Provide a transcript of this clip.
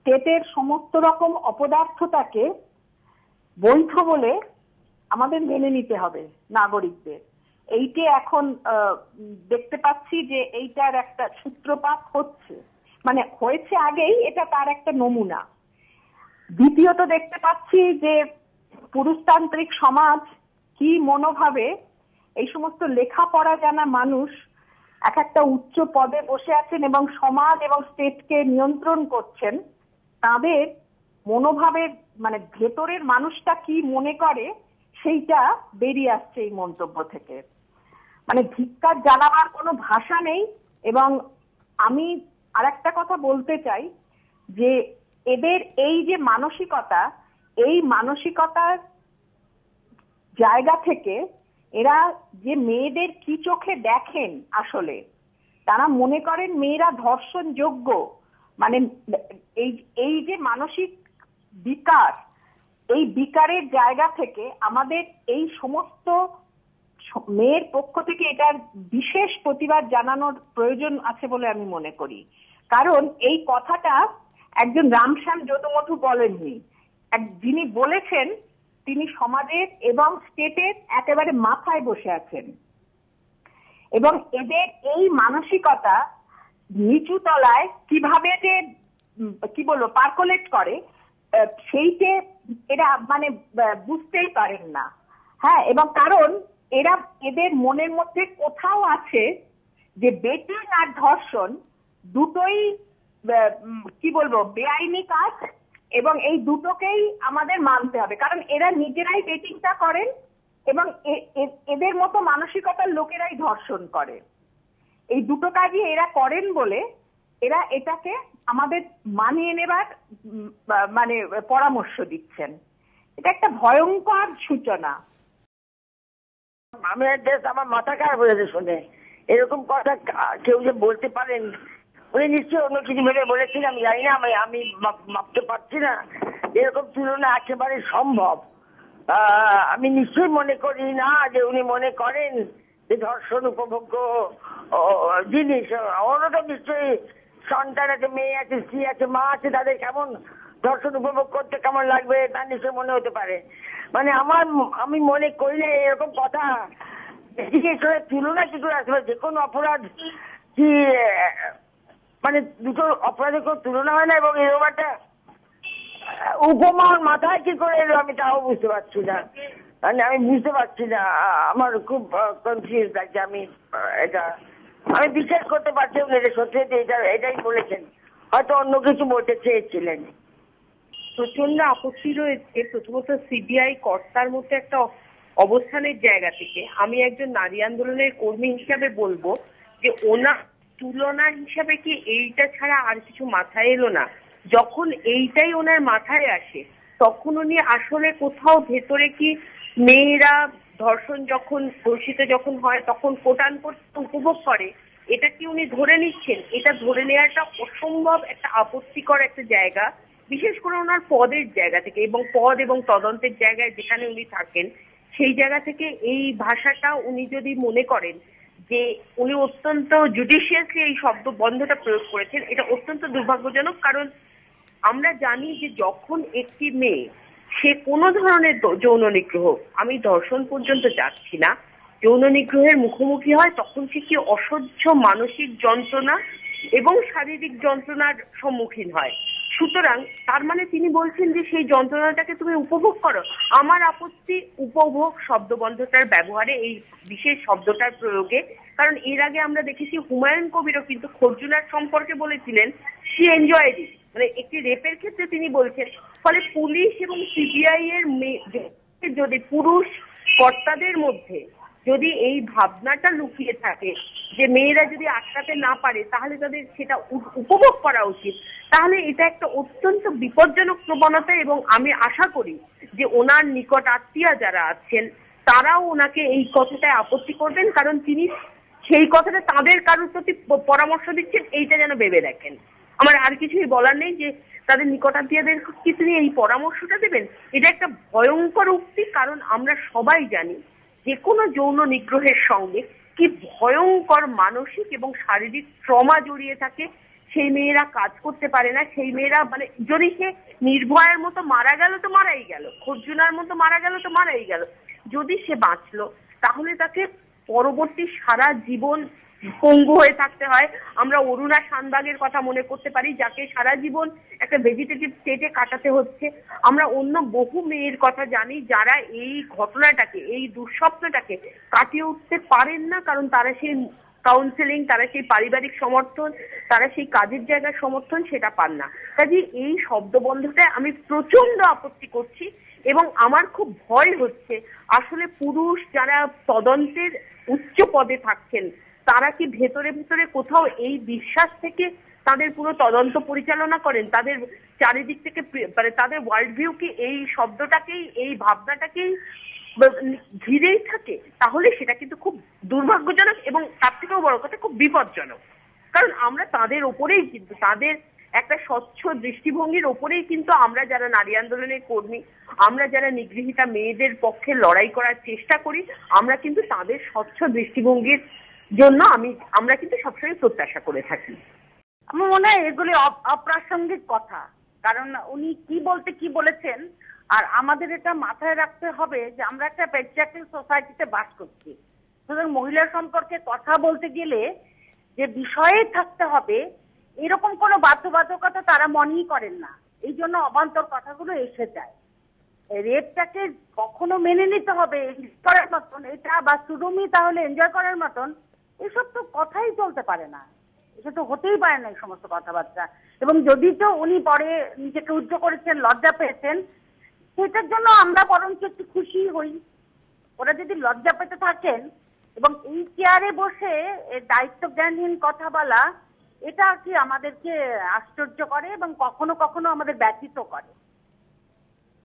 স্টেটের সমস্ত রকম অপদার্থতাকে বৈধ বলে আমাদের মেনে নিতে হবে নাগরিকদের। এইটা এখন দেখতে পাচ্ছি যে এইটার একটা সূত্রপাত হচ্ছে, মানে হয়েছে আগেই, এটা তার একটা নমুনা। দ্বিতীয়ত দেখতে পাচ্ছি যে পুরুষতান্ত্রিক সমাজ কি মনোভাবে এই সমস্ত লেখাপড়া জানা মানুষ এক একটা উচ্চ পদে বসে আছেন এবং সমাজ এবং স্টেটকে নিয়ন্ত্রণ করছেন, তাদের মনোভাবের মানে ভেতরের মানুষটা কি মনে করে সেইটা বেরিয়ে আসছে এই মন্তব্য থেকে। মানে ধিক্কার জানাবার কোনো ভাষা নেই। এবং আমি আরেকটা কথা বলতে চাই যে এদের এই যে মানসিকতা, এই মানসিকতার জায়গা থেকে এরা যে মেয়েদের কি চোখে দেখেন, আসলে তারা মনে করেন মেয়েরা ধর্ষণ যোগ্য। মানে এই যে মানসিক বিকার, এই বিকারের জায়গা থেকে আমাদের এই সমস্ত মেয়ের পক্ষ থেকে এটার বিশেষ প্রতিবাদ জানানোর প্রয়োজন আছে বলে আমি মনে করি। কারণ এই কথাটা একজন রামশ্যাম যদুমধু বলেননি, যিনি বলেছেন তিনি সমাজের এবং স্টেটের একেবারে মাথায় বসে আছেন। এবং এদের এই মানসিকতা নিচু তলায় কিভাবে যে কি বলবো পার্কোলেট করে সেইটে এরা মানে বুঝতেই পারেন না। হ্যাঁ, এবং কারণ এদের মনের মধ্যে কোথাও আছে যে বেটিং আর ধর্ষণ দুটোই কি বলবো বেআইনি কাজ, এবং এই দুটোকেই আমাদের মানতে হবে। কারণ এরা নিজেরাই বেটিংটা করেন এবং এদের মতো মানসিকতার লোকেরাই ধর্ষণ করে। এই দুটো কাজই এরা করেন বলে এরা এটাকে আমাদের মানিয়ে নেবার মানে পরামর্শ দিচ্ছেন। এটা একটা ভয়ঙ্কর সূচনা। আমি আমার মাথা খারাপ হয়েছে শুনে এরকম কথা কেউ যে বলতে পারেন। উনি নিশ্চয়ই অন্য কিছু ভেবে বলেছেন, আমি জানি না, আমি ভাবতে পারছি না এরকম তুলনা একেবারে সম্ভব। আমি নিশ্চয়ই মনে করি না যে উনি মনে করেন যে ধর্ষণ উপভোগ্য জিনিস। ওরা তো নিশ্চয়ই সন্তান আছে, মেয়ে আছে, স্ত্রী আছে, মা আছে, তাদের কেমন ধর্ষণ উপভোগ করতে কেমন লাগবে তা নিশ্চয়ই মনে হতে পারে। মানে আমি মনে করি না এরকম কথা তুলনা কি করে আসবে। যে কোনো অপরাধ কি মানে দুটো অপরাধের কোনো তুলনা হয় না, এবং এরকম একটা উপমা মাথায় কি করে এলো আমি তাও বুঝতে পারছি না। মানে আমি বুঝতে পারছি না, আমার খুব কনফিউজ লাগছে। আমি বিশ্বাস করতে পারছি না সত্যি এটাই বলেছেন, হয়তো অন্য কিছু বলতে চেয়েছিলেন। প্রচন্ড আপত্তি রয়েছে প্রথমত সিবিআই কর্তার মধ্যে একটা অবস্থানের জায়গা থেকে। আমি একজন নারী আন্দোলনের কর্মী হিসাবে বলবো যে ওনার তুলনা হিসাবে কি এইটা ছাড়া আর কিছু মাথায় এলো না। যখন এইটাই ওনার মাথায় আসে তখন উনি আসলে কোথাও ভেতরে কি মেয়েরা ধর্ষণ যখন ধর্ষিত যখন হয় তখন কোটান করতে উপভোগ করে, এটা কি উনি ধরে নিচ্ছেন? এটা ধরে নেওয়াটা অসম্ভব একটা আপত্তিকর একটা জায়গা, বিশেষ করে ওনার পদের জায়গা থেকে এবং পদ এবং তদন্তের জায়গায় যেখানে উনি থাকেন সেই জায়গা থেকে এই ভাষাটা উনি যদি মনে করেন যে উনি অত্যন্ত জুডিশিয়াসলি এই শব্দ বন্ধটা প্রয়োগ করেছেন, এটা অত্যন্ত দুর্ভাগ্যজনক। কারণ আমরা জানি যে যখন একটি মেয়ে সে কোনো ধরনের যৌন নিগ্রহ, আমি ধর্ষণ পর্যন্ত যাচ্ছি না, যৌন নিগ্রহের মুখোমুখি হয় তখন সে কি অসহ্য মানসিক যন্ত্রণা এবং শারীরিক যন্ত্রণার সম্মুখীন হয়। সুতরাং তার মানে তিনি বলছেন যে সেই যন্ত্রণাটাকে তুমি উপভোগ করো। আমার আপত্তি উপভোগ শব্দবন্ধটার ব্যবহারে, এই বিশেষ শব্দটার প্রয়োগে। কারণ এর আগে আমরা দেখেছি হুমায়ুন কবিরও কিন্তু খরজুলার সম্পর্কে বলেছিলেন শি এনজয়েড ইট, মানে একটি রেপের ক্ষেত্রে তিনি বলছেন। ফলে পুলিশ এবং সিবিআই এর যদি পুরুষ কর্তাদের মধ্যে যদি এই ভাবনাটা লুকিয়ে থাকে যে মেয়েরা যদি আটকাতে না পারে তাহলে তাদের সেটা উপভোগ করা উচিত, তাহলে এটা একটা অত্যন্ত বিপজ্জনক প্রবণতা। এবং আমি আশা করি যে ওনার নিকট আত্মীয় যারা আছেন তারাও ওনাকে এই কথাটায় আপত্তি করবেন, কারণ তিনি সেই কথাটা তাদের কারোর প্রতি পরামর্শ দিচ্ছেন এইটা যেন ভেবে দেখেন। আমার আর কিছুই বলার নেই যে তাদের নিকটাত্মীয়দের কি তিনি এই পরামর্শটা দেবেন। এটা একটা ভয়ঙ্কর উক্তি, কারণ আমরা সবাই জানি যে কোনো যৌন নিগ্রহের সঙ্গে কি ভয়ঙ্কর মানসিক এবং শারীরিক ট্রমা জড়িয়ে থাকে সেই মেয়েরা কাজ করতে পারে না, সেই মেয়েরা মানে যদি সে নির্ভয়ার মতো মারা গেল তো মারাই গেল, খর্জুনার মতো মারা গেল তো মারাই গেল, যদি সে বাঁচলো তাহলে তাকে পরবর্তী সারা জীবন পঙ্গু হয়ে থাকতে হয়। আমরা অরুণা শানবাগের কথা মনে করতে পারি, যাকে সারা জীবন একটা ভেজিটেটিভ স্টেটে কাটাতে হচ্ছে। আমরা অন্য বহু মেয়ের কথা জানি যারা এই ঘটনাটাকে, এই দুঃস্বপ্নটাকে কাটিয়ে উঠতে পারেন না, কারণ তারা সেই কাউন্সেলিং, তারা সেই পারিবারিক সমর্থন, তারা সেই কাজের জায়গার সমর্থন সেটা পান না। কাজে এই শব্দবন্ধটায় আমি প্রচন্ড আপত্তি করছি এবং আমার খুব ভয় হচ্ছে আসলে পুরুষ যারা তদন্তের উচ্চ পদে থাকছেন তারা কি ভেতরে ভেতরে কোথাও এই বিশ্বাস থেকে তাদের পুরো তদন্ত পরিচালনা করেন, তাদের চারিদিক থেকে মানে তাদের ওয়ার্ল্ড ভিউ কি এই শব্দটাকেই, এই ভাবনাটাকেই ঘিরেই থাকে, তাহলে সেটা কিন্তু খুব দুর্ভাগ্যজনক এবং তার থেকেও বড় কথা খুব বিপজ্জনক। কারণ আমরা তাদের ওপরেই কিন্তু, তাদের একটা স্বচ্ছ দৃষ্টিভঙ্গির ওপরেই কিন্তু আমরা যারা নারী আন্দোলনের কর্মী, আমরা যারা নিগৃহীতা মেয়েদের পক্ষে লড়াই করার চেষ্টা করি, আমরা কিন্তু তাদের স্বচ্ছ দৃষ্টিভঙ্গির জন্য আমরা কিন্তু সবসময় প্রত্যাশা করে থাকি। আমার মনে হয় এগুলি অপ্রাসঙ্গিক কথা, কারণ উনি কি বলতে কি বলেছেন। আর আমাদের এটা মাথায় রাখতে হবে যে আমরা একটা প্যাট্রিয়ার্কাল সোসাইটিতে বাস করছি, সুতরাং মহিলা সম্পর্কে কথা বলতে গেলে যে বিষয়ে থাকতে হবে এরকম কোনো বাধ্যবাধকতা তারা মনেই করেন না, এই জন্য অবান্তর কথাগুলো এসে যায়। রেপটাকে কখনো মেনে নিতে হবে এনজয় করার মতন, এটা বা সুরমি তাহলে এনজয় করার মতন, এসব তো কথাই চলতে পারে না, এটা তো হতেই পারে না এই সমস্ত কথাবার্তা। এবং যদি তো উনি পরে নিজেকে উজ্জ্ব করেছেন, লজ্জা পেয়েছেন, সেটার জন্য আমরা বরঞ্চ একটু খুশি হই। ওরা যদি লজ্জা পেতে থাকেন এবং এই চেয়ারে বসে দায়িত্ব জ্ঞানহীন কথা বলা, এটা কি আমাদেরকে আশ্চর্য করে এবং কখনো কখনো আমাদের ব্যথিত করে।